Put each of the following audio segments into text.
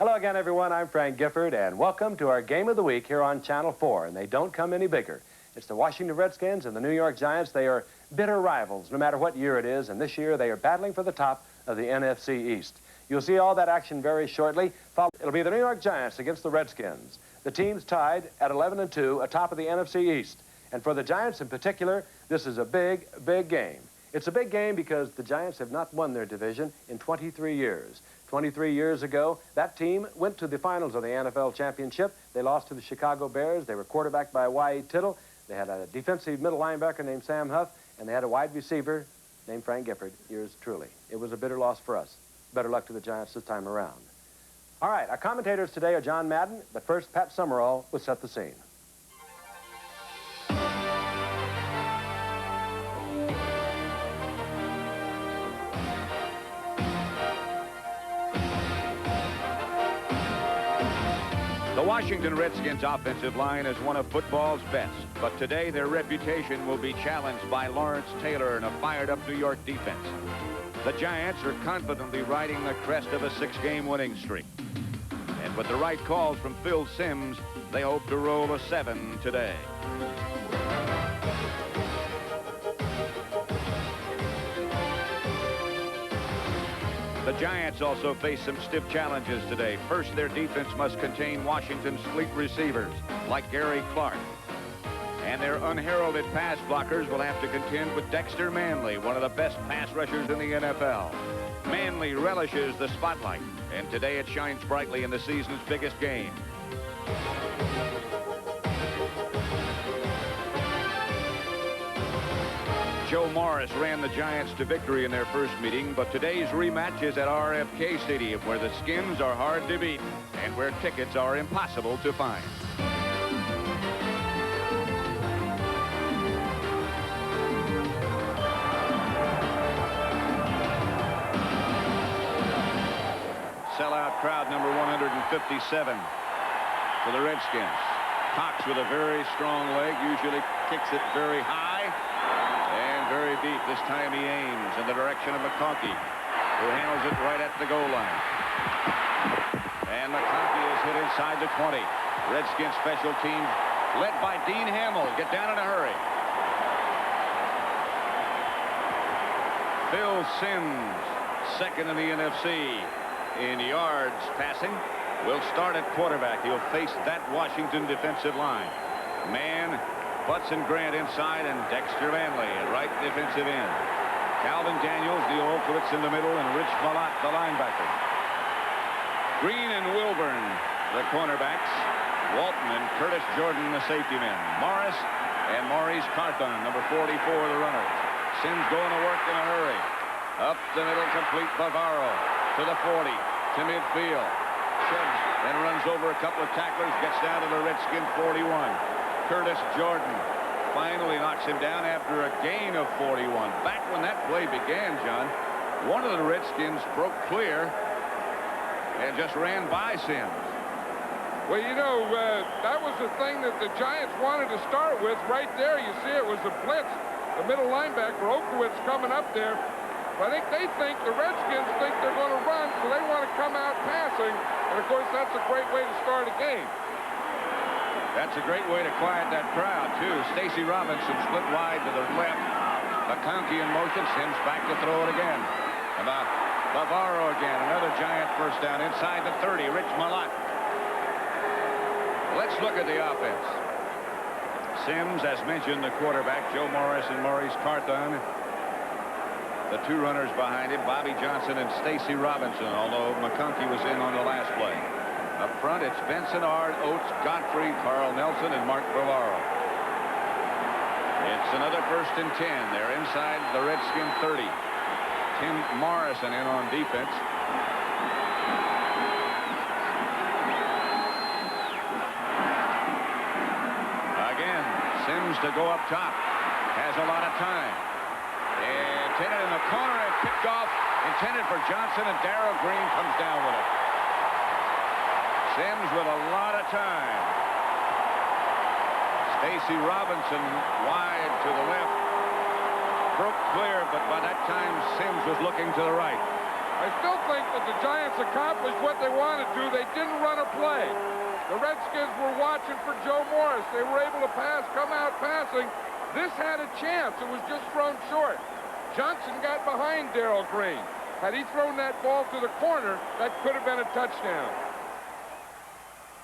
Hello again, everyone. I'm Frank Gifford, and welcome to our Game of the Week here on Channel 4, and they don't come any bigger. It's the Washington Redskins and the New York Giants. They are bitter rivals, no matter what year it is, and this year they are battling for the top of the NFC East. You'll see all that action very shortly. It'll be the New York Giants against the Redskins. The team's tied at 11-2 atop of the NFC East. And for the Giants in particular, this is a big, big game. It's a big game because the Giants have not won their division in 23 years. 23 years ago, that team went to the finals of the NFL Championship. They lost to the Chicago Bears. They were quarterbacked by Y.E. Tittle. They had a defensive middle linebacker named Sam Huff, and they had a wide receiver named Frank Gifford, yours truly. It was a bitter loss for us. Better luck to the Giants this time around. All right, our commentators today are John Madden, but first, Pat Summerall will set the scene. The Washington Redskins offensive line is one of football's best, but today their reputation will be challenged by Lawrence Taylor and a fired-up New York defense. The Giants are confidently riding the crest of a 6-game winning streak. And with the right calls from Phil Simms, they hope to roll a 7 today. The Giants also face some stiff challenges today. First, their defense must contain Washington's fleet receivers, like Gary Clark. And their unheralded pass blockers will have to contend with Dexter Manley, one of the best pass rushers in the NFL. Manley relishes the spotlight, and today it shines brightly in the season's biggest game. Joe Morris ran the Giants to victory in their first meeting, but today's rematch is at RFK Stadium, where the Skins are hard to beat and where tickets are impossible to find. Sellout crowd number 157 for the Redskins. Cox with a very strong leg, usually kicks it very high. Very deep. This time he aims in the direction of McConkey, who handles it right at the goal line. And McConkey is hit inside the 20. Redskins special teams led by Dean Hamill. Get down in a hurry. Phil Simms, second in the NFC in yards passing, will start at quarterback. He'll face that Washington defensive line. Man, Butts and Grant inside, and Dexter Manley at right defensive end. Calvin Daniels, the Olkowitz in the middle, and Rich Malott, the linebacker. Green and Wilburn, the cornerbacks. Walton and Curtis Jordan, the safety men. Morris and Maurice Carthon, number 44, the runner. Simms going to work in a hurry. Up the middle, complete Bavaro to the 40, to midfield. Shoves and runs over a couple of tacklers, gets down to the Redskin 41. Curtis Jordan finally knocks him down after a gain of 41. Back when that play began, John, one of the Redskins broke clear and just ran by Simms. Well, you know, that was the thing that the Giants wanted to start with right there. You see, it was the blitz. The middle linebacker, Olkowitz, coming up there. But I think they think, the Redskins think they're going to run, so they want to come out passing. And, of course, that's a great way to start a game. That's a great way to quiet that crowd, too. Stacy Robinson split wide to the left. McConkey in motion. Simms back to throw it again. About Bavaro again. Another Giant first down inside the 30. Rich Malott. Let's look at the offense. Simms, as mentioned, the quarterback. Joe Morris and Maurice Carthon. The two runners behind him, Bobby Johnson and Stacy Robinson, although McConkey was in on the last play. Up front, it's Benson, Ard, Oates, Godfrey, Carl Nelson, and Mark Bavaro. It's another 1st and 10. They're inside the Redskin 30. Tim Morrison in on defense. Again, Simms to go up top. Has a lot of time. Intended in the corner and picked off. Intended for Johnson, and Darrell Green comes down with it. Simms with a lot of time. Stacy Robinson wide to the left. Broke clear, but by that time Simms was looking to the right. I still think that the Giants accomplished what they wanted to. They didn't run a play. The Redskins were watching for Joe Morris. They were able to pass, come out passing. This had a chance. It was just thrown short. Johnson got behind Darrell Green. Had he thrown that ball to the corner, that could have been a touchdown.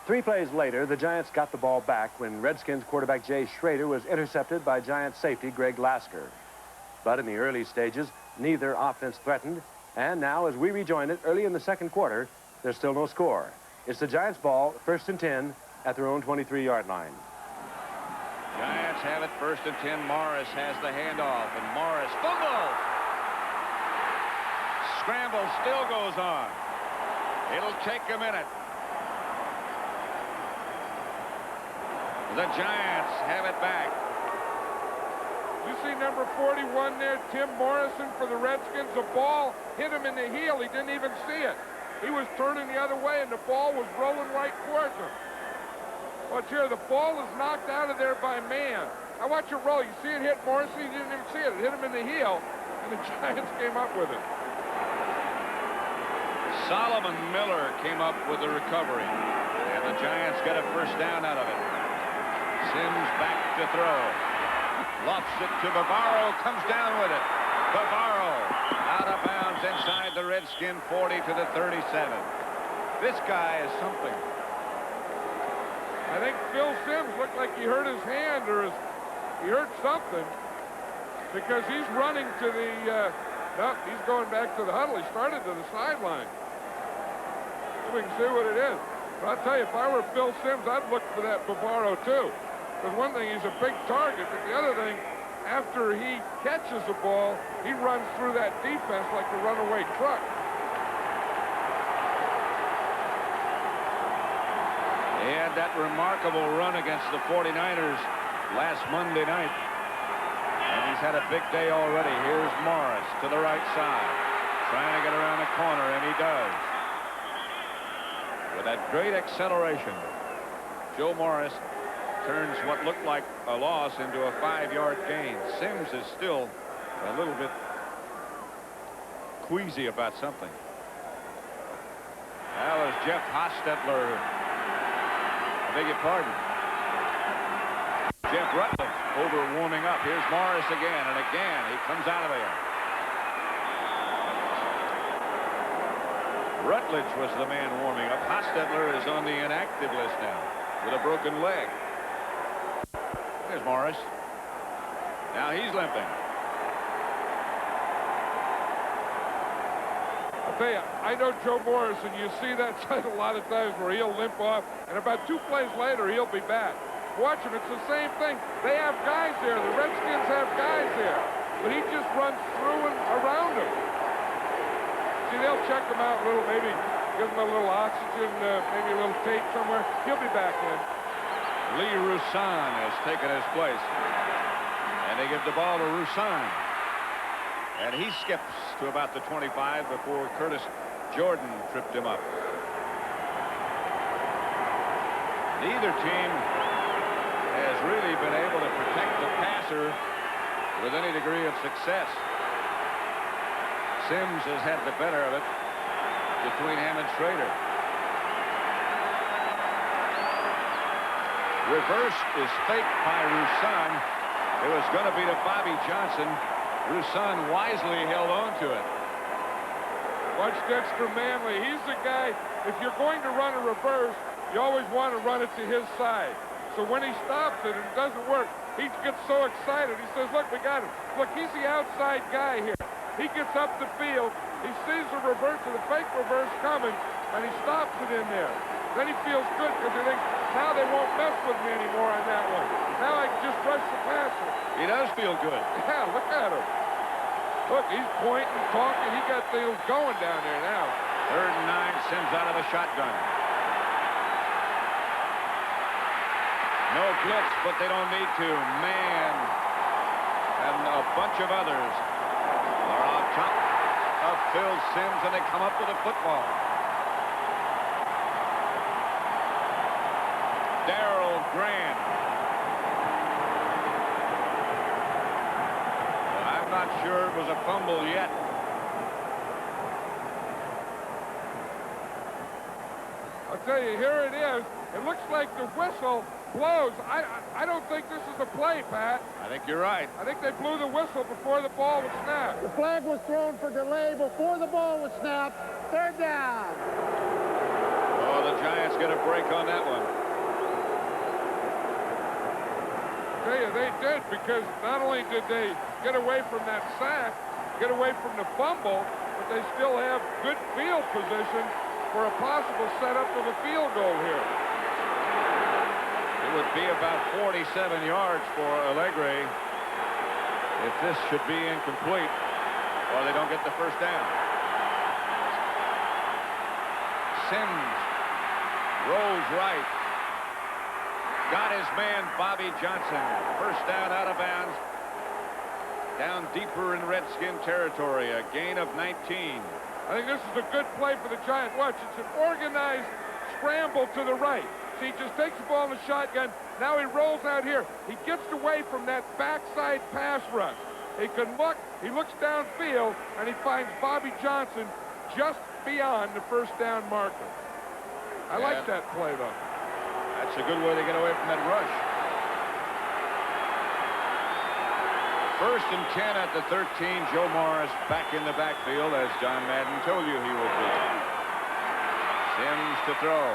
3 plays later, the Giants got the ball back when Redskins quarterback Jay Schrader was intercepted by Giants safety Greg Lasker. But in the early stages, neither offense threatened. And now, as we rejoin it early in the second quarter, there's still no score. It's the Giants' ball, 1st and 10, at their own 23-yard line. Giants have it 1st and 10. Morris has the handoff, and Morris fumbles. Scramble still goes on. It'll take a minute. The Giants have it back. You see number 41 there, Tim Morrison for the Redskins. The ball hit him in the heel. He didn't even see it. He was turning the other way, and the ball was rolling right towards him. Watch here. The ball is knocked out of there by man. Now watch it roll. You see it hit Morrison. You didn't even see it. It hit him in the heel, and the Giants came up with it. Solomon Miller came up with the recovery, and the Giants got a 1st down out of it. Sims back to throw. Lofts it to Bavaro, comes down with it. Bavaro out of bounds inside the Redskin 40 to the 37. This guy is something. I think Phil Sims looked like he hurt his hand or he hurt something because he's running to the, no, he's going back to the huddle. He started to the sideline. We can see what it is. But I'll tell you, if I were Phil Sims, I'd look for that Bavaro too. Because one thing, he's a big target, but the other thing, after he catches the ball, he runs through that defense like a runaway truck. He had that remarkable run against the 49ers last Monday night. And he's had a big day already. Here's Morris to the right side, trying to get around the corner, and he does. With that great acceleration, Joe Morris turns what looked like a loss into a 5-yard gain. Sims is still a little bit queasy about something. That was Jeff Hostetler. I beg your pardon. Jeff Rutledge over warming up. Here's Morris again, and again he comes out of there. Rutledge was the man warming up. Hostetler is on the inactive list now with a broken leg. There's Morris. Now he's limping. I'll tell you, I know Joe Morris, and you see that side a lot of times where he'll limp off, and about 2 plays later, he'll be back. Watch him. It's the same thing. They have guys there. The Redskins have guys there, but he just runs through and around them. See, they'll check him out a little, maybe give him a little oxygen, maybe a little tape somewhere. He'll be back in. Lee Roussan has taken his place. And they give the ball to Roussan. And he skips to about the 25 before Curtis Jordan tripped him up. Neither team has really been able to protect the passer with any degree of success. Sims has had the better of it between him and Schrader. Reverse is faked by Roussan. It was going to be to Bobby Johnson. Roussan wisely held on to it. Watch Dexter Manley. He's the guy, if you're going to run a reverse, you always want to run it to his side. So when he stops it and it doesn't work, he gets so excited. He says, look, we got him. Look, he's the outside guy here. He gets up the field. He sees the reverse or the fake reverse coming, and he stops it in there. Then he feels good because he thinks, now they won't mess with me anymore on that one. Now I can just rush the passer. He does feel good. Yeah, look at him. Look, he's pointing, talking. He got things going down there now. 3rd and 9, Sims out of the shotgun. No blitz, but they don't need to. Man and a bunch of others are on top of Phil Sims, and they come up with a football. Darrell Grant. Well, I'm not sure it was a fumble yet. I'll tell you, here it is. It looks like the whistle blows. I don't think this is a play, Pat. I think you're right. I think they blew the whistle before the ball was snapped. The flag was thrown for delay before the ball was snapped. Third down. Oh, the Giants get a break on that one. I tell you, they did, because not only did they get away from that sack, get away from the fumble, but they still have good field position for a possible setup of a field goal here. It would be about 47 yards for Allegre if this should be incomplete or they don't get the first down. Sims rolls right. Got his man, Bobby Johnson. First down out of bounds. Down deeper in Redskin territory. A gain of 19. I think this is a good play for the Giants. Watch, it's an organized scramble to the right. See, he just takes the ball in the shotgun. Now he rolls out here. He gets away from that backside pass rush. He can look. He looks downfield, and he finds Bobby Johnson just beyond the first down marker. I like that play, though. That's a good way to get away from that rush. First and 10 at the 13. Joe Morris back in the backfield, as John Madden told you he would be. Sims to throw.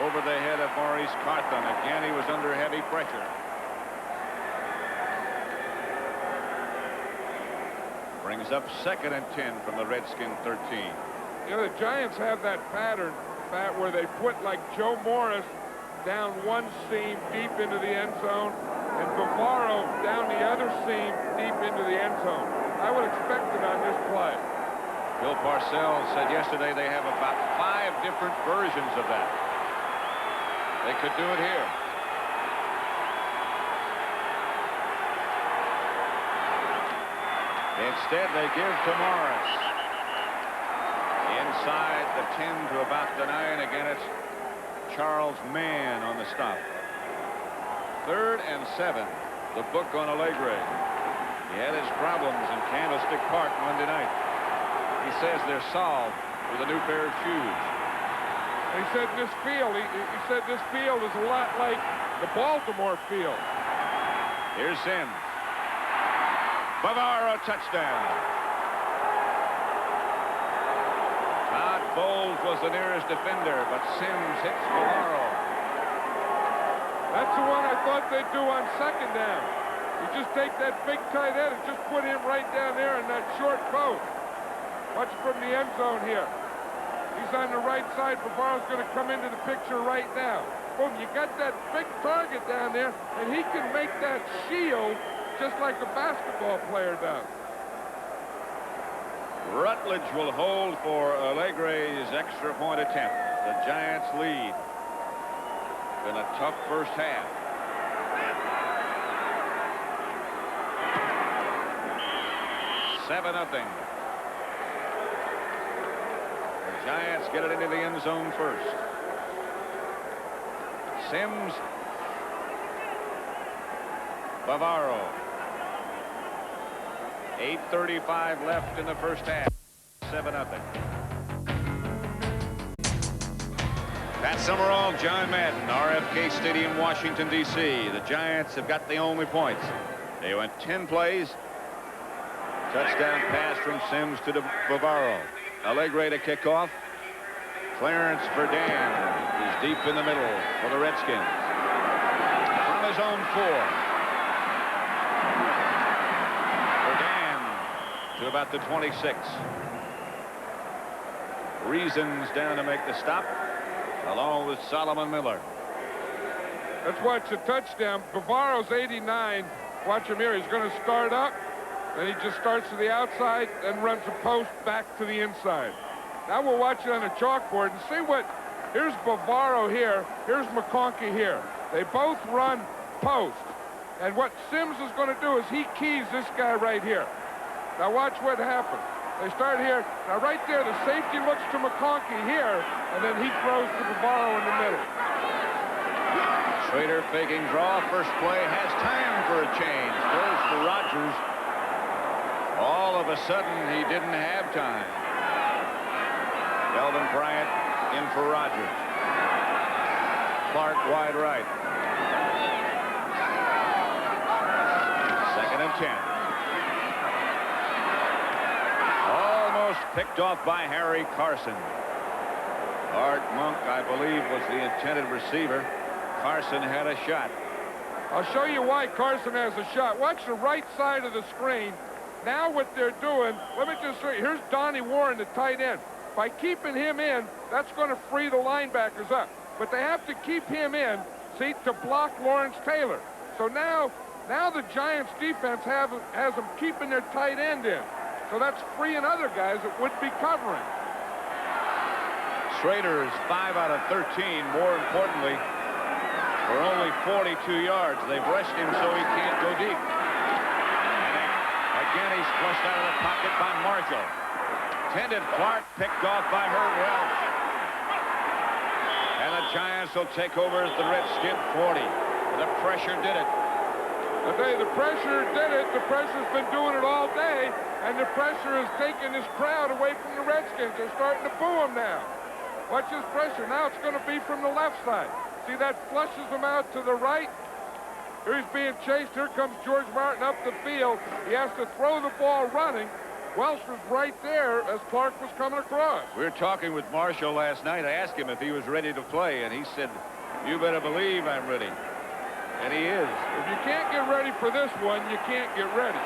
Over the head of Maurice Carthon. Again, he was under heavy pressure. Brings up second and 10 from the Redskin 13. You know, the Giants have that pattern, Pat, where they put, like, Joe Morris down one seam deep into the end zone and Bavaro down the other seam deep into the end zone. I would expect it on this play. Bill Parcells said yesterday they have about 5 different versions of that. They could do it here. Instead, they give to Morris. Inside the 10 to about the 9. Again, it's Charles Mann on the stop. 3rd and 7. The book on Allegre. He had his problems in Candlestick Park Monday night. He says they're solved with a new pair of shoes. He said this field, he said this field is a lot like the Baltimore field. Here's Sims. Bavaro touchdown. Todd Bowles was the nearest defender, but Sims hits Bavaro. That's the one I thought they'd do on second down. You just take that big tight end and just put him right down there in that short post. Watch from the end zone here. He's on the right side. Bavaro's going to come into the picture right now. Boom, you got that big target down there, and he can make that shield just like a basketball player does. Rutledge will hold for Allegre's extra point attempt. The Giants lead. Been a tough first half. $7-0. The Giants get it into the end zone first. Sims. Bavaro. 8:35 left in the first half. 7-0. Pat Summerall, John Madden, RFK Stadium, Washington, D.C. The Giants have got the only points. They went 10 plays. Touchdown pass from Sims to Bavaro. Allegre to kick off. Clarence Verdun is deep in the middle for the Redskins. From his own 4. Verdun to about the 26. Reasons down to make the stop, along with Solomon Miller. Let's watch the touchdown. Bavaro's 89. Watch him here. He's going to start up. Then he just starts to the outside and runs a post back to the inside. Now we'll watch it on the chalkboard and see what... Here's Bavaro here. Here's McConkey here. They both run post. And what Sims is going to do is he keys this guy right here. Now watch what happens. They start here. Now right there, the safety looks to McConkey here, and then he throws to Bavaro in the middle. Schrader faking draw. First play has time for a change. Throws to Rogers. All of a sudden, he didn't have time. Delvin Bryant in for Rogers. Clark wide right. 2nd and 10. Almost picked off by Harry Carson. Art Monk, I believe, was the intended receiver. Carson had a shot. I'll show you why Carson has a shot. Watch the right side of the screen. Now what they're doing, let me just show you. Here's Donnie Warren, the tight end. By keeping him in, that's going to free the linebackers up. But they have to keep him in, see, to block Lawrence Taylor. So now the Giants defense has them keeping their tight end in. So that's freeing other guys that would be covering. Schrader is 5 out of 13. More importantly, for only 42 yards. They've rushed him so he can't go deep. And again, he's flushed out of the pocket by Marshall. Tended Clark, picked off by Herb Welch. And the Giants will take over as the Redskin 40. The pressure did it. I tell you, the pressure did it. The pressure's been doing it all day, and the pressure is taking this crowd away from the Redskins. They're starting to boo them now. Watch this pressure. Now it's going to be from the left side. See, that flushes him out to the right. Here he's being chased. Here comes George Martin up the field. He has to throw the ball running. Welch was right there as Clark was coming across. We were talking with Marshall last night. I asked him if he was ready to play, and he said, "You better believe I'm ready." And he is. If you can't get ready for this one, you can't get ready.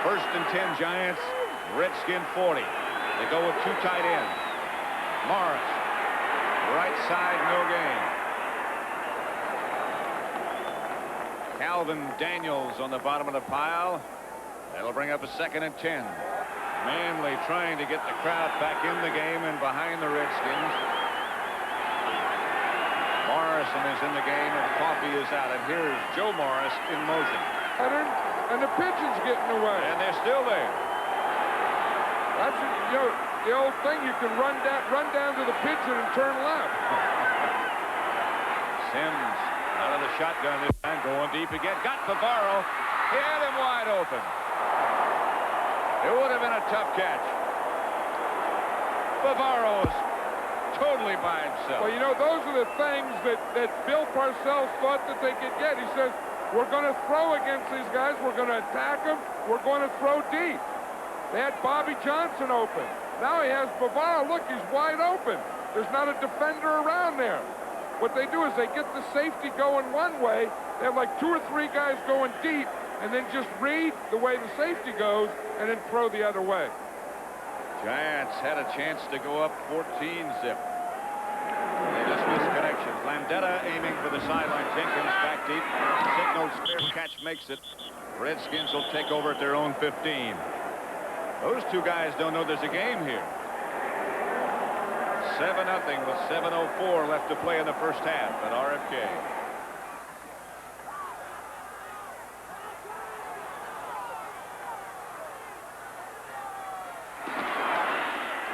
1st and 10 Giants, Redskin 40. They go with 2 tight ends. Morris, right side, no gain. Calvin Daniels on the bottom of the pile. That'll bring up a 2nd and 10. Manley trying to get the crowd back in the game and behind the Redskins. Morrison is in the game and Coffey is out. And here's Joe Morris in motion. And the pigeon's getting away. And they're still there. That's, you know, the old thing. You can run down to the pigeon and turn left. Sims out of the shotgun this time, going deep again. Got Bavaro. He had him wide open. It would have been a tough catch. Bavaro is totally by himself. Well, you know, those are the things that Bill Parcells thought that they could get. He says, we're going to throw against these guys. We're going to attack them. We're going to throw deep. They had Bobby Johnson open. Now he has Bavaro. Look, he's wide open. There's not a defender around there. What they do is they get the safety going one way. They have like 2 or 3 guys going deep, and then just read the way the safety goes and then throw the other way. Giants had a chance to go up 14-zip. They just missed connections. Landetta aiming for the sideline. Jenkins back deep. Signals fair catch, makes it. Redskins will take over at their own 15. Those 2 guys don't know there's a game here. 7-0 with 7:04 left to play in the first half at RFK.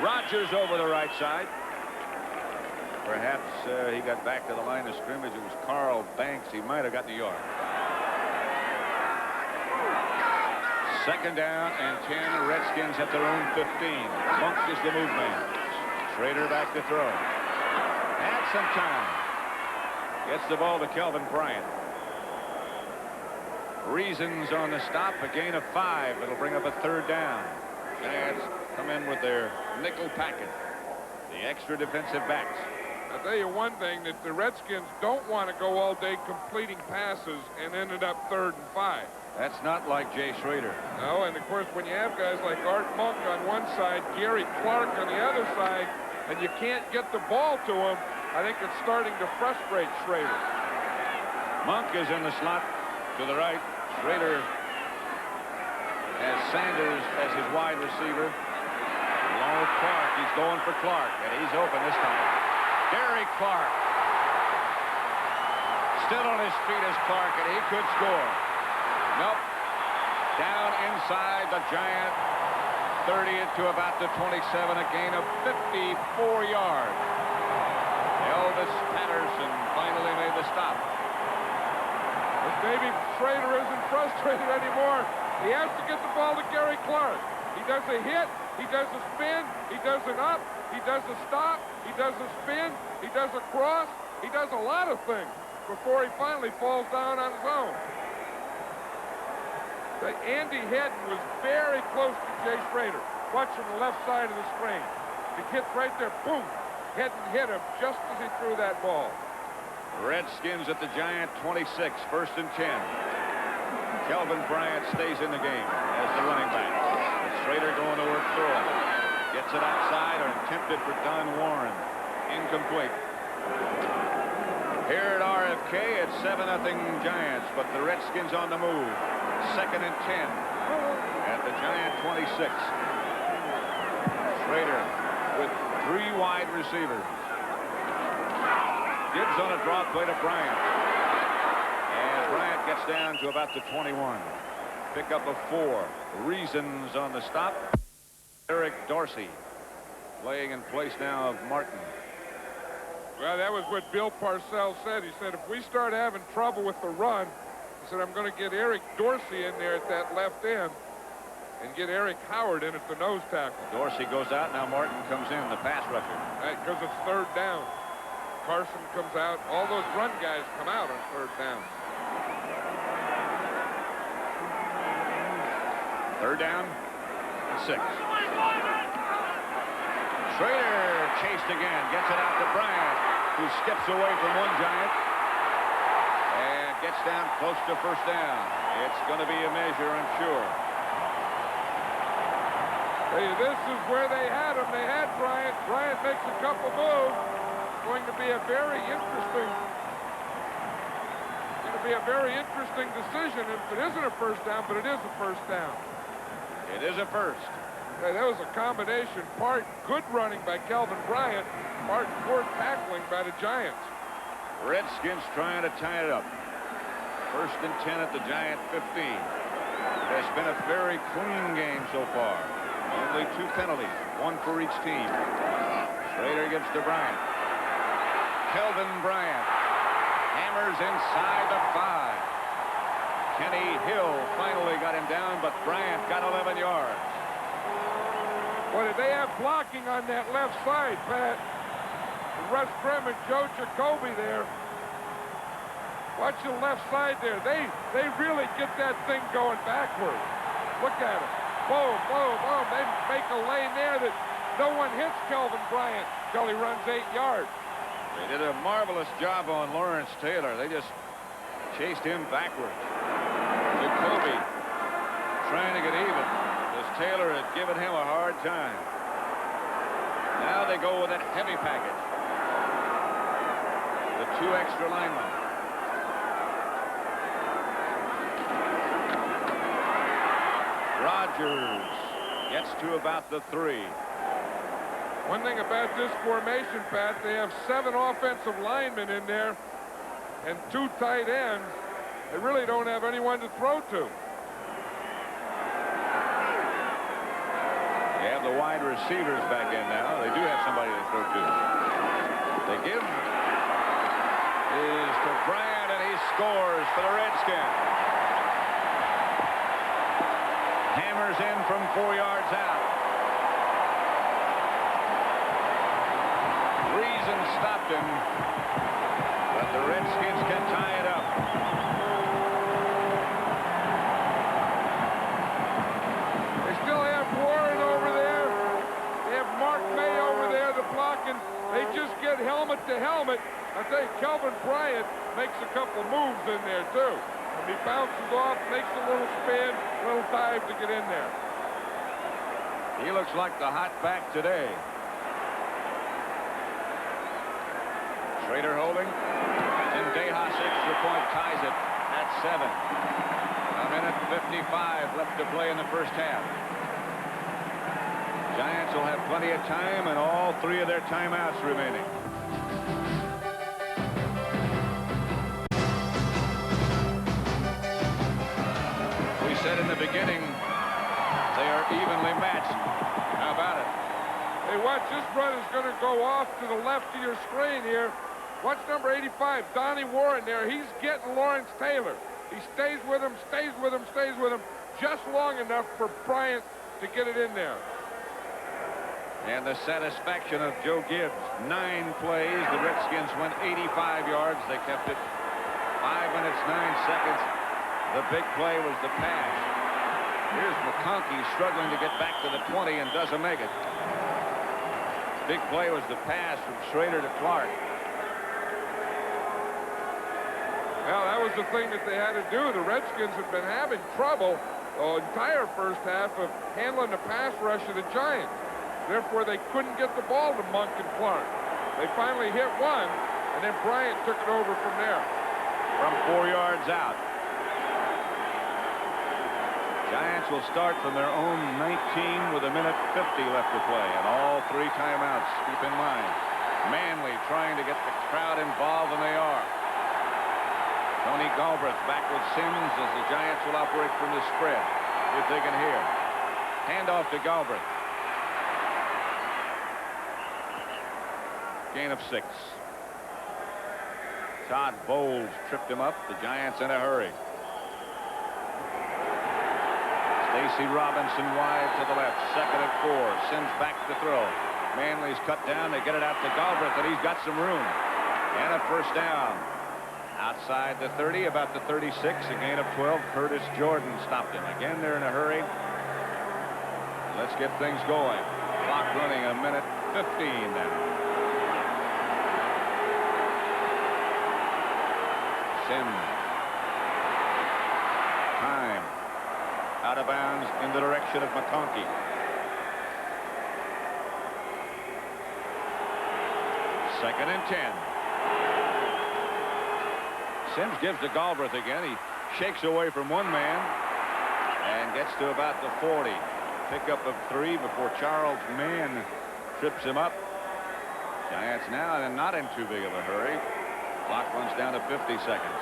Rodgers over the right side. Perhaps he got back to the line of scrimmage. It was Carl Banks. He might have gotten a yard. 2nd down and 10. Redskins at their own 15. Monk is the move man. Schrader back to throw. Had some time. Gets the ball to Kelvin Bryant. Reasons on the stop. A gain of 5. It'll bring up a 3rd down. Giants come in with their nickel packet. The extra defensive backs. I'll tell you one thing, that the Redskins don't want to go all day completing passes and ended up 3rd and 5. That's not like Jay Schrader. No, and of course, when you have guys like Art Monk on one side, Gary Clark on the other side, and you can't get the ball to him, I think it's starting to frustrate Schrader. Monk is in the slot to the right. Schrader has Sanders as his wide receiver. Along with Clark. He's going for Clark, and he's open this time. Gary Clark. Still on his feet is Clark, and he could score. Nope. Down inside the Giant 30 to about the 27, a gain of 54 yards. Elvis Patterson finally made the stop. But maybe Schrader isn't frustrated anymore. He has to get the ball to Gary Clark. He does a hit, he does a spin, he does an up, he does a stop, he does a spin, he does a cross, He does a lot of things before he finally falls down on his own. Andy Hedden was very close to Jay Schrader. Watch from the left side of the screen. He hits right there, boom. Hedden hit him just as he threw that ball. Redskins at the Giant 26, 1st and 10. Kelvin Bryant stays in the game as the running back. Schrader going to work throwing. Gets it outside or attempted for Don Warren. Incomplete. Here at RFK, it's 7-0 Giants, but the Redskins on the move. 2nd and 10 at the Giant 26. Schrader with 3 wide receivers. Gibbs on a draw play to Bryant. And Bryant gets down to about the 21. Pick up a 4. Reasons on the stop. Eric Dorsey playing in place now of Martin. Well, that was what Bill Parcells said. He said, if we start having trouble with the run, he said, I'm going to get Eric Dorsey in there at that left end and get Eric Howard in at the nose tackle. Dorsey goes out. Now Martin comes in, the pass rusher. Right, because it's 3rd down. Carson comes out. All those run guys come out on 3rd down. 3rd down and 6. Schrader chased again. Gets it out to Bryant, who skips away from one Giant and gets down close to 1st down. It's going to be a measure, I'm sure. Hey, this is where they had him. They had Bryant. Bryant makes a couple moves. Going to be a very interesting decision if it isn't a 1st down, but it is a 1st down. It is a 1st. Hey, that was a combination, part good running by Kelvin Bryant, part poor tackling by the Giants. Redskins trying to tie it up. 1st and 10 at the Giant 15. It's been a very clean game so far. Only 2 penalties, 1 for each team. Schrader gives to Bryant. Kelvin Bryant hammers inside the 5. Kenny Hill finally got him down, but Bryant got 11 yards. Boy, did they have blocking on that left side, Pat. Russ Grimm and Joe Jacoby there. Watch the left side there. They really get that thing going backwards. Look at it. Boom, boom, boom. They make a lane there that no one hits Kelvin Bryant till he runs 8 yards. They did a marvelous job on Lawrence Taylor. They just chased him backwards. Jacoby trying to get even, as Taylor had given him a hard time. Now they go with that heavy package. The 2 extra linemen. Rodgers gets to about the 3. One thing about this formation, Pat, they have 7 offensive linemen in there and 2 tight ends. They really don't have anyone to throw to. They have the wide receivers back in now. They do have somebody to throw to. They give is to Bryant, and he scores for the Redskins. Hammers in from 4 yards out. Reason stopped him, but the Redskins can tie it up. They still have Warren over there. They have Mark May over there, the blocking. They just get helmet to helmet. I think Kelvin Bryant makes a couple moves in there, too. When he bounces off, makes a little spin, a little dive to get in there. He looks like the hot back today. Schrader holding. And Dejas extra point ties it at 7. A minute 55 left to play in the 1st half. Giants will have plenty of time and all 3 of their timeouts remaining. We said in the beginning they are evenly matched. How about it? Hey, watch, this run is going to go off to the left of your screen here. Watch number 85, Donnie Warren there. He's getting Lawrence Taylor. He stays with him, stays with him, stays with him, just long enough for Bryant to get it in there. And the satisfaction of Joe Gibbs. 9 plays. The Redskins went 85 yards. They kept it 5 minutes, 9 seconds. The big play was the pass. Here's McConkey struggling to get back to the 20 and doesn't make it. Big play was the pass from Schrader to Clark. Well, that was the thing that they had to do. The Redskins had been having trouble the entire first half of handling the pass rush of the Giants. Therefore, they couldn't get the ball to Monk and Clark. They finally hit one, and then Bryant took it over from there. From 4 yards out. Giants will start from their own 19 with 1:50 left to play, and all 3 timeouts. Keep in mind, Manley trying to get the crowd involved, and they are. Tony Galbraith back with Sims as the Giants will operate from the spread. If they can hear. Handoff to Galbraith. Gain of 6. Todd Bowles tripped him up. The Giants in a hurry. Stacy Robinson wide to the left. 2nd and 4. Sims back to throw. Manley's cut down. They get it out to Galbraith, and he's got some room. And a first down. Outside the 30, about the 36, a gain of 12. Curtis Jordan stopped him. Again, they're in a hurry. Let's get things going. Clock running, 1:15 now. Sims. Time. Out of bounds in the direction of McConkey. Second and 10. Sims gives to Galbraith again. He shakes away from one man and gets to about the 40. Pickup of 3 before Charles Mann trips him up. Giants now not in too big of a hurry. Clock runs down to 50 seconds.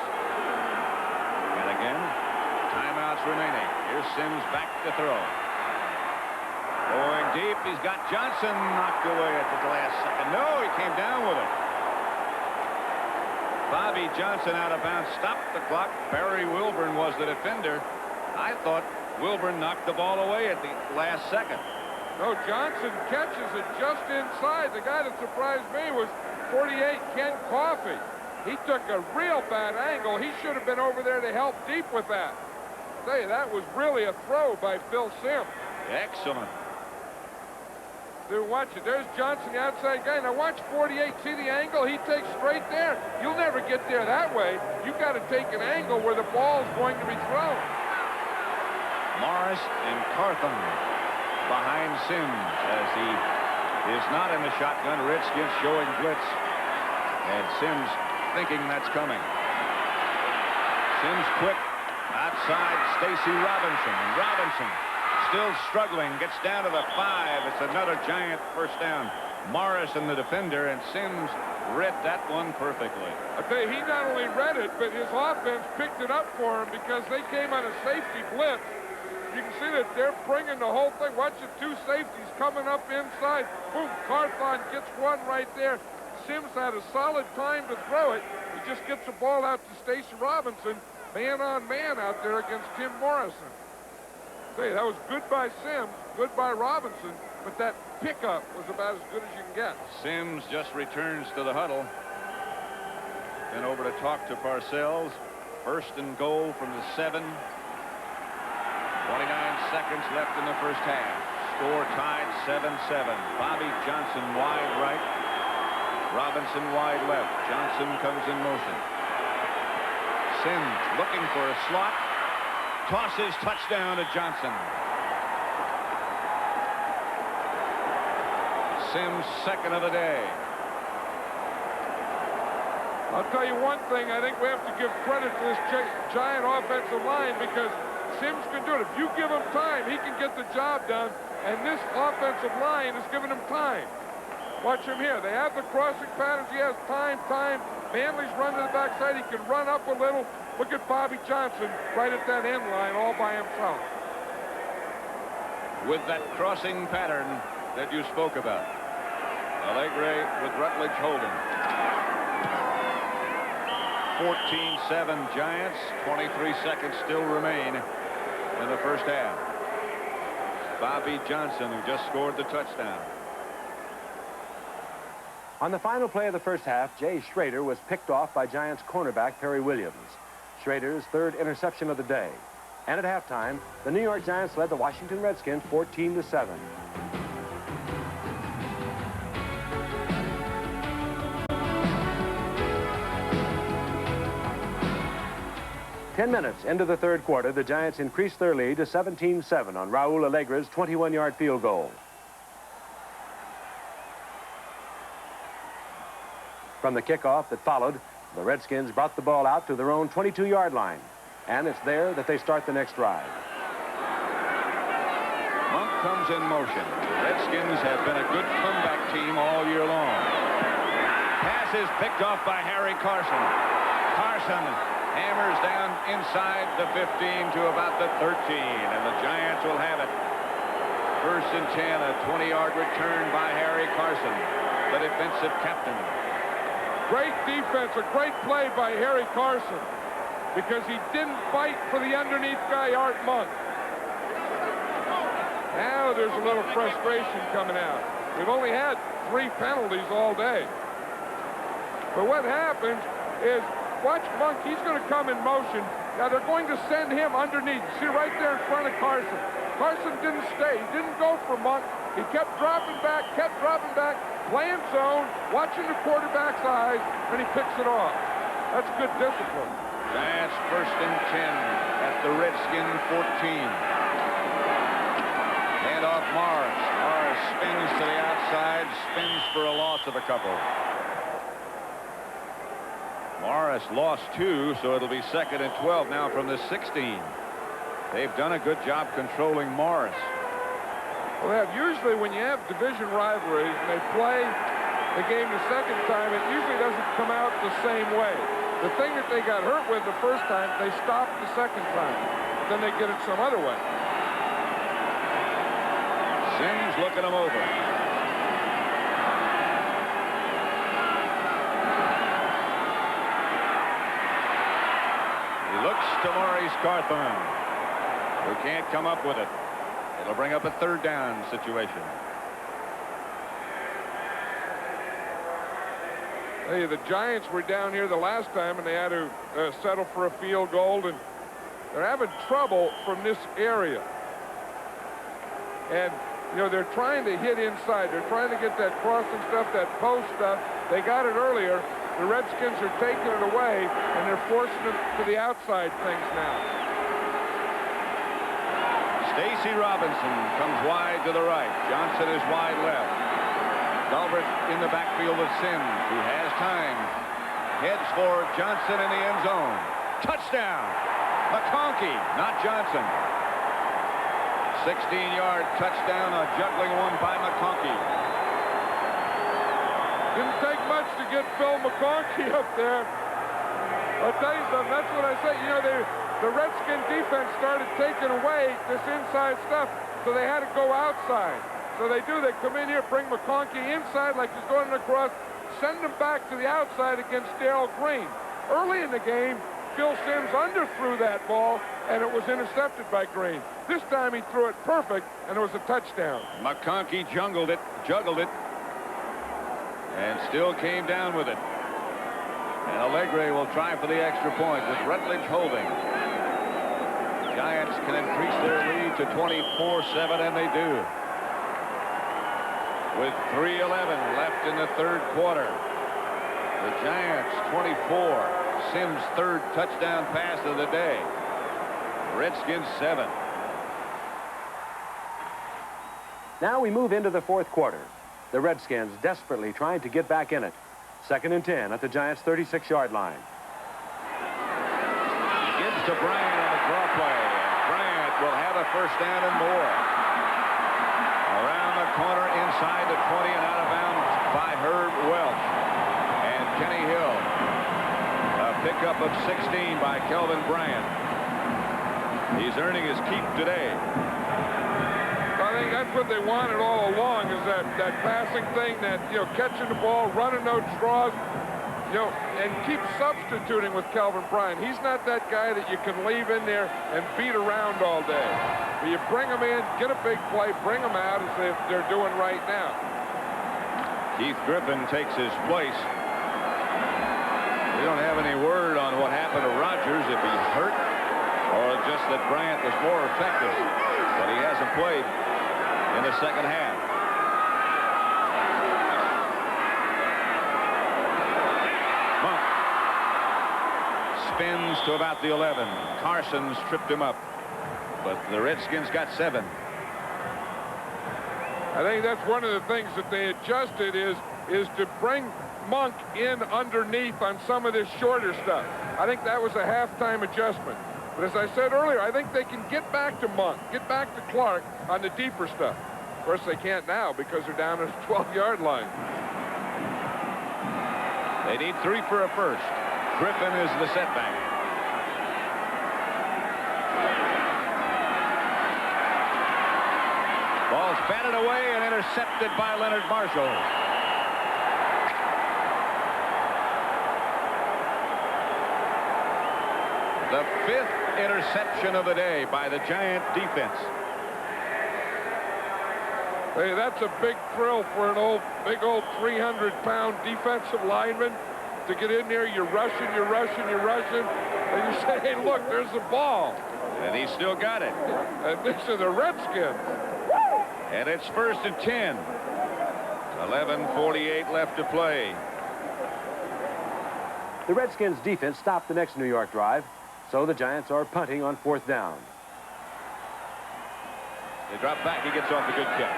And again, timeouts remaining. Here's Sims back to throw. Going deep. He's got Johnson knocked away at the last second. No, he came down with it. Bobby Johnson out of bounds stopped the clock. Barry Wilburn was the defender. I thought Wilburn knocked the ball away at the last second. No, Johnson catches it just inside. The guy that surprised me was 48 Ken Coffey. He took a real bad angle. He should have been over there to help deep with that. Say, that was really a throw by Phil Sims. Excellent. Dude, watch it. There's Johnson, the outside guy. Now watch 48. See the angle? He takes straight there. You'll never get there that way. You've got to take an angle where the ball is going to be thrown. Morris and Carthon behind Sims as he is not in the shotgun. Redskins showing blitz. And Sims thinking that's coming. Sims quick. Outside Stacy Robinson. And Robinson still struggling. Gets down to the 5. It's another Giant first down. Morris and the defender, and Sims read that one perfectly. I tell you, he not only read it, but his offense picked it up for him because they came on a safety blitz. You can see that they're bringing the whole thing. Watch the 2 safeties coming up inside. Boom, Carthon gets one right there. Sims had a solid time to throw it. He just gets the ball out to Stacy Robinson, man on man out there against Tim Morrison. Say, that was good by Sims, good by Robinson, but that pickup was about as good as you can get. Sims just returns to the huddle. Then over to talk to Parcells. 1st and goal from the 7. 29 seconds left in the first half. Score tied 7-7. Bobby Johnson wide right. Robinson wide left. Johnson comes in motion. Sims looking for a slot. Tosses, touchdown to Johnson. Sims' 2nd of the day. I'll tell you one thing. I think we have to give credit to this Giant offensive line because Sims can do it. If you give him time, he can get the job done. And this offensive line is giving him time. Watch him here. They have the crossing patterns. He has time. Manley's run to the backside. He can run up a little. Look at Bobby Johnson right at that end line all by himself. With that crossing pattern that you spoke about. Allegre with Rutledge holding. 14-7 Giants. 23 seconds still remain in the first half. Bobby Johnson, who just scored the touchdown. On the final play of the first half, Jay Schrader was picked off by Giants cornerback Perry Williams. Schrader's third interception of the day. And at halftime, the New York Giants led the Washington Redskins 14-7. 10 minutes into the third quarter, the Giants increased their lead to 17-7 on Raul Allegra's 21-yard field goal. From the kickoff that followed, the Redskins brought the ball out to their own 22-yard line. And it's there that they start the next drive. Monk comes in motion. Redskins have been a good comeback team all year long. Pass is picked off by Harry Carson. Carson hammers down inside the 15 to about the 13, and the Giants will have it. First and 10, a 20-yard return by Harry Carson, the defensive captain. Great defense, a great play by Harry Carson, because he didn't fight for the underneath guy, Art Monk. Now there's a little frustration coming out. We've only had 3 penalties all day. But what happens is, watch Monk, he's going to come in motion. Now they're going to send him underneath. See right there in front of Carson. Carson didn't stay. He didn't go for Monk. He kept dropping back, playing zone, watching the quarterback's eyes, and he picks it off. That's good discipline. Giants first and 10 at the Redskin 14. Hand off Morris. Morris spins to the outside, spins for a loss of a couple. Morris lost 2, so it'll be second and 12 now from the 16. They've done a good job controlling Morris. Well, usually when you have division rivalries and they play the game the second time, it usually doesn't come out the same way. The thing that they got hurt with the first time, they stopped the second time. Then they get it some other way. Sims looking him over. He looks to Maurice Carthon, who can't come up with it. It'll bring up a third down situation. Hey, the Giants were down here the last time, and they had to settle for a field goal, and they're having trouble from this area. And, you know, they're trying to hit inside. They're trying to get that crossing stuff, that post stuff. They got it earlier. The Redskins are taking it away, and they're forcing them to the outside things now. Stacy Robinson comes wide to the right. Johnson is wide left. Dalbert in the backfield with Sims, who has time. Heads for Johnson in the end zone. Touchdown! McConkey, not Johnson. 16-yard touchdown, a juggling one by McConkey. Didn't take much to get Phil McConkey up there. I'll tell you something, that's what I say. You know, the Redskin defense started taking away this inside stuff, so they had to go outside. So they do. They come in here, bring McConkey inside like he's going across, send him back to the outside against Darrell Green. Early in the game, Phil Sims underthrew that ball, and it was intercepted by Green. This time he threw it perfect, and it was a touchdown. McConkey juggled it, and still came down with it. And Allegre will try for the extra point with Rutledge holding. Giants can increase their lead to 24-7, and they do. With 3:11 left in the third quarter. The Giants 24. Sims' third touchdown pass of the day. Redskins 7. Now we move into the fourth quarter. The Redskins desperately trying to get back in it. Second and 10 at the Giants' 36-yard line. He gives to Bryant on the draw play. Bryant will have a first down and more. Around the corner inside the 20 and out of bounds by Herb Welch. And Kenny Hill. A pickup of 16 by Kelvin Bryant. He's earning his keep today. I think that's what they wanted all along, is that passing thing, that, you know, catching the ball, running those draws, you know, and keep substituting with Kelvin Bryant. He's not that guy that you can leave in there and beat around all day. But you bring him in, get a big play, bring him out, as they're doing right now. Keith Griffin takes his place. We don't have any word on what happened to Rogers, if he's hurt or just that Bryant was more effective, but he hasn't played in the second half. Monk spins to about the 11. Carson's tripped him up, but the Redskins got 7. I think that's one of the things that they adjusted is to bring Monk in underneath on some of this shorter stuff. I think that was a halftime adjustment. But as I said earlier, I think they can get back to Monk, get back to Clark on the deeper stuff. Of course, they can't now because they're down at the 12-yard line. They need 3 for a first. Griffin is the setback. Ball's batted away and intercepted by Leonard Marshall. The 5th interception of the day by the Giant defense. Hey, that's a big thrill for an big old 300-pound defensive lineman to get in there. You're rushing, and you say, hey, look, there's the ball. And he still got it. And these are the Redskins. And it's 1st and 10. 11:48 left to play. The Redskins defense stopped the next New York drive, so the Giants are punting on 4th down. They drop back. He gets off a good kick.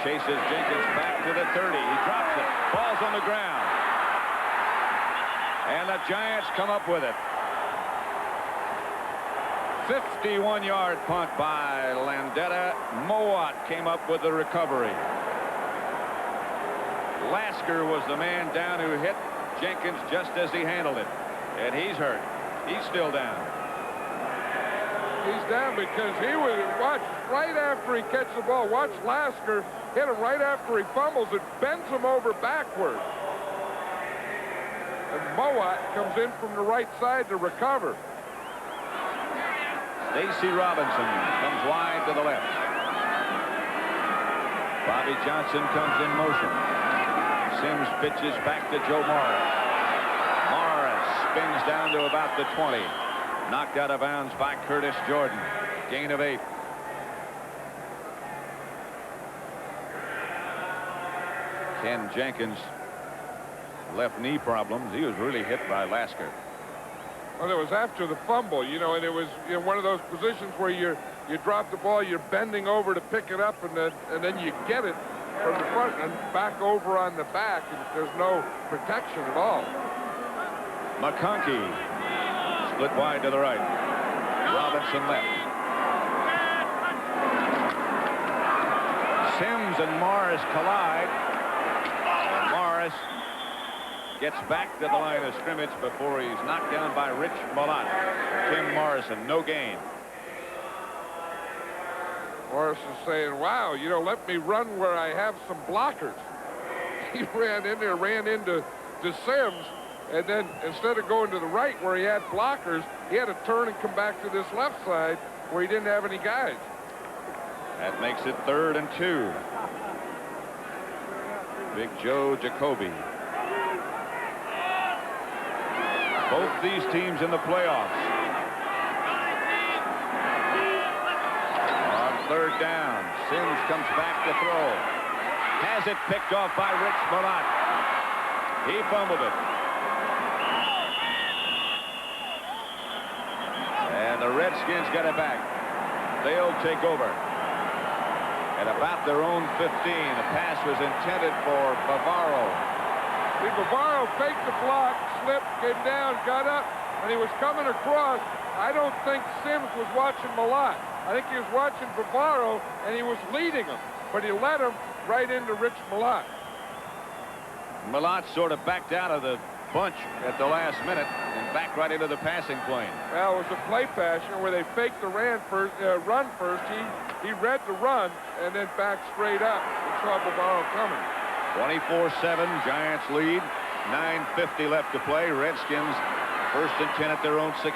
Chases Jenkins back to the 30. He drops it. Ball's on the ground. And the Giants come up with it. 51-yard punt by Landeta. Mowat came up with the recovery. Lasker was the man down who hit Jenkins just as he handled it. And he's hurt. He's still down. He's down because he was, watch, right after he catches the ball, watch Lasker hit him right after he fumbles. It bends him over backward. And Mowat comes in from the right side to recover. Stacy Robinson comes wide to the left. Bobby Johnson comes in motion. Sims pitches back to Joe Morris. Morris spins down to about the 20. Knocked out of bounds by Curtis Jordan. Gain of 8. Ken Jenkins, left knee problems. He was really hit by Lasker. Well, it was after the fumble, you know, and it was one of those positions where you drop the ball, you're bending over to pick it up, and then you get it from the front and back over on the back, and there's no protection at all. McConkey split wide to the right. Robinson left. Sims and Morris collide. And Morris gets back to the line of scrimmage before he's knocked down by Rich Malott. Tim Morrison, no gain. Morris is saying, wow, you know, let me run where I have some blockers. He ran in there, ran into Sims, and then instead of going to the right where he had blockers, he had to turn and come back to this left side where he didn't have any guys. That makes it 3rd and 2. Big Joe Jacoby. Both these teams in the playoffs. On 3rd down, Sims comes back to throw. Has it picked off by Rich Malott. He fumbled it. And the Redskins get it back. They'll take over. At about their own 15. The pass was intended for Bavaro. See, Bavaro faked the block, slipped, came down, got up, and he was coming across. I don't think Sims was watching Malott. I think he was watching Bavaro, and he was leading him. But he led him right into Rich Malott. Malott sort of backed out of the bunch at the last minute and backed right into the passing plane. Well, it was a play passion where they faked the run first. He read the run and then backed straight up and saw Bavaro coming. 24-7, Giants lead. 9:50 left to play. Redskins 1st and 10 at their own 16.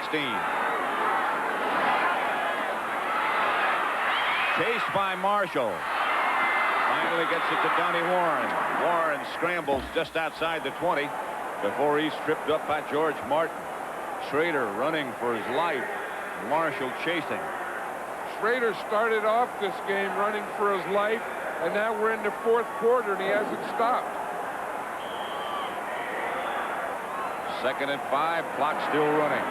Chased by Marshall. Finally gets it to Donnie Warren. Warren scrambles just outside the 20 before he's tripped up by George Martin. Schrader running for his life. Marshall chasing. Schrader started off this game running for his life, and now we're in the fourth quarter, and he hasn't stopped. 2nd and 5. Clock still running.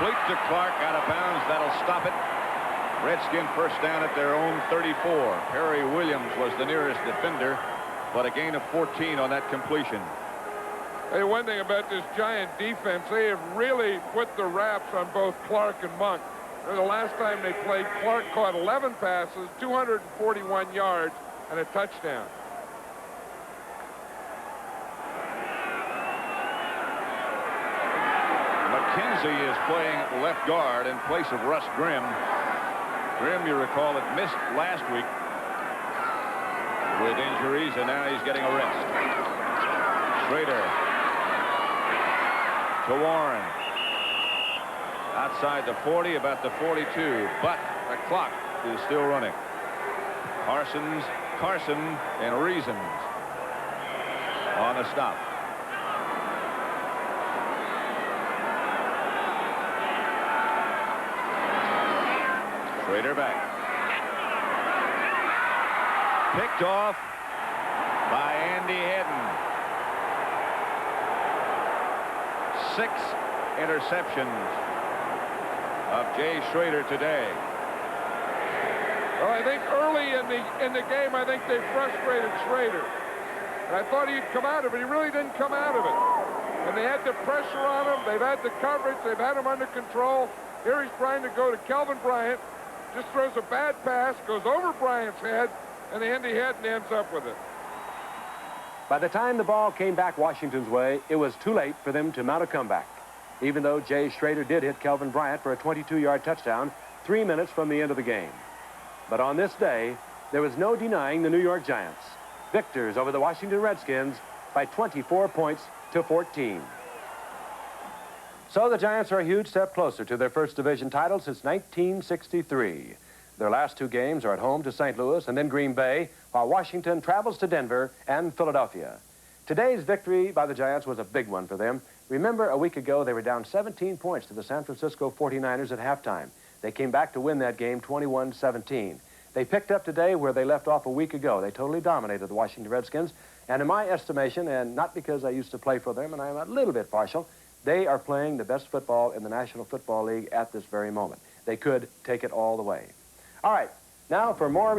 Complete to Clark, out of bounds. That'll stop it. Redskin first down at their own 34. Perry Williams was the nearest defender, but a gain of 14 on that completion. Hey, one thing about this Giant defense, they have really put the wraps on both Clark and Monk. The last time they played, Clark caught 11 passes, 241 yards, and a touchdown. McKenzie is playing left guard in place of Russ Grimm. Grimm, you recall, had missed last week with injuries, and now he's getting a rest. Schrader to Warren. Outside the 40, about the 42, but the clock is still running. Carson and Reasons on the stop. Schrader back. Picked off by Andy Hedden. 6 interceptions of Jay Schrader today. Well, I think early in the game, I think they frustrated Schrader. And I thought he'd come out of it. He really didn't come out of it. And they had the pressure on him. They've had the coverage. They've had him under control. Here he's trying to go to Kelvin Bryant. Just throws a bad pass, goes over Bryant's head, and Andy Hedden ends up with it. By the time the ball came back Washington's way, it was too late for them to mount a comeback. Even though Jay Schrader did hit Kelvin Bryant for a 22-yard touchdown 3 minutes from the end of the game. But on this day, there was no denying the New York Giants, victors over the Washington Redskins by 24 points to 14. So the Giants are a huge step closer to their first division title since 1963. Their last 2 games are at home to St. Louis and then Green Bay, while Washington travels to Denver and Philadelphia. Today's victory by the Giants was a big one for them. Remember, a week ago, they were down 17 points to the San Francisco 49ers at halftime. They came back to win that game 21-17. They picked up today where they left off a week ago. They totally dominated the Washington Redskins. And in my estimation, and not because I used to play for them, and I'm a little bit partial, they are playing the best football in the National Football League at this very moment. They could take it all the way. All right, now for more